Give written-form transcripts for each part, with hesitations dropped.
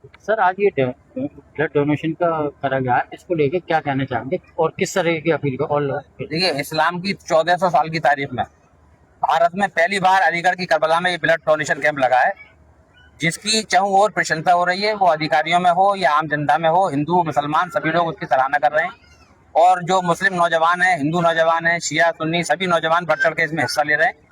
Sir आज ये blood donation का करा गया है, इसको लेके क्या कहना चाहेंगे और किस तरह की अपील का और देखिए, इस्लाम की 1400 साल की तारीख में भारत में पहली बार अलीगढ़ की करबला में ये ब्लड डोनेशन कैंप लगा है, जिसकी चाहूँ और प्रशंसा हो रही है। वो अधिकारियों में हो या आम जनता में हो, हिंदू मुसलमान सभी लोग उसकी सराहना कर रहे हैं। और जो मुस्लिम नौजवान हैं, हिंदू नौजवान हैं, शिया सुन्नी सभी नौजवान बढ़ चढ़ के इसमें हिस्सा ले रहे हैं।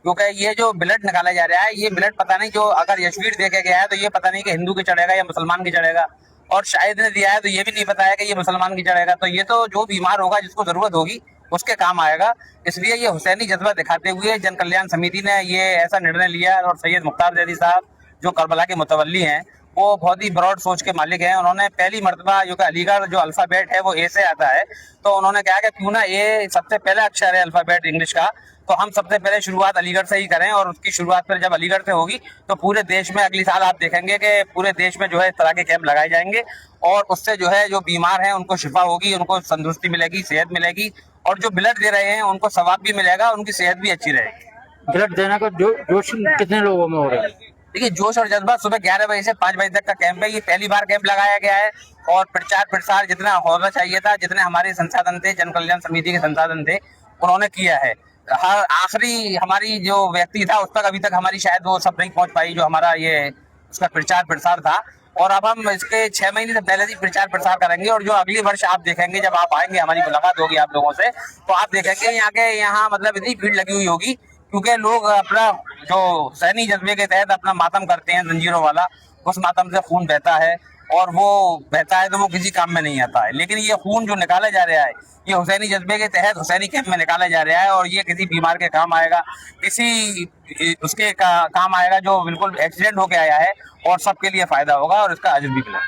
क्योंकि ये जो ब्लड निकाला जा रहा है, ये ब्लड पता नहीं, जो अगर यशवीर देके गया है तो ये पता नहीं कि हिंदू की चढ़ेगा या मुसलमान की चढ़ेगा, और शायद ने दिया है तो ये भी नहीं पता है कि ये मुसलमान की चढ़ेगा। तो ये तो जो बीमार होगा, जिसको जरूरत होगी, उसके काम आएगा। इसलिए ये हुसैनी जज्बा दिखाते हुए जन कल्याण समिति ने ये ऐसा निर्णय लिया। और सैयद मुख्तार जैदी साहब जो करबला के मुतवल्ली हैं, वो बहुत ही ब्रॉड सोच के मालिक हैं। उन्होंने पहली मर्तबा, जो कि अलीगढ़ जो अल्फाबेट है वो ए से आता है, तो उन्होंने कहा कि क्यों ना ए सबसे पहला अक्षर है अल्फाबेट इंग्लिश का, तो हम सबसे पहले शुरुआत अलीगढ़ से ही करें। और उसकी शुरुआत फिर जब अलीगढ़ से होगी तो पूरे देश में अगली साल आप देखेंगे कि पूरे देश में जो है इस तरह के कैंप लगाए जाएंगे। और उससे जो है जो बीमार हैं उनको शिफा होगी, उनको तंदुरुस्ती मिलेगी, सेहत मिलेगी, और जो ब्लड दे रहे हैं उनको सवाब भी मिलेगा, उनकी सेहत भी अच्छी रहेगी। ब्लड देने का जो जोश कितने लोगों में हो रहा है? देखिए, जोश और जज्बा सुबह 11 बजे से 5 बजे तक का कैंप है। ये पहली बार कैंप लगाया गया है, और प्रचार प्रसार जितना होना चाहिए था, जितने हमारे संसाधन थे, जन कल्याण समिति के संसाधन थे, उन्होंने किया है। हर आखिरी हमारी जो व्यक्ति था उस तक अभी तक हमारी शायद वो सब नहीं पहुंच पाई, जो हमारा ये उसका प्रचार प्रसार था। और अब हम इसके 6 महीने से पहले ही प्रचार प्रसार करेंगे। और जो अगली वर्ष आप देखेंगे, जब आप आएंगे, हमारी मुलाकात होगी आप लोगों से, तो आप देखेंगे यहाँ मतलब इतनी भीड़ लगी हुई होगी, क्योंकि लोग अपना जो सैनी जज्बे के तहत अपना मातम करते हैं जंजीरों वाला, उस मातम से खून बहता है। और वो बहता है तो वो किसी काम में नहीं आता है। लेकिन ये खून जो निकाला जा रहा है, ये हुसैनी जज्बे के तहत हुसैनी कैंप में निकाला जा रहा है। और ये किसी बीमार के काम आएगा, किसी उसके काम आएगा जो बिल्कुल एक्सीडेंट होके आया है, और सबके लिए फायदा होगा और इसका अजर भी मिलेगा।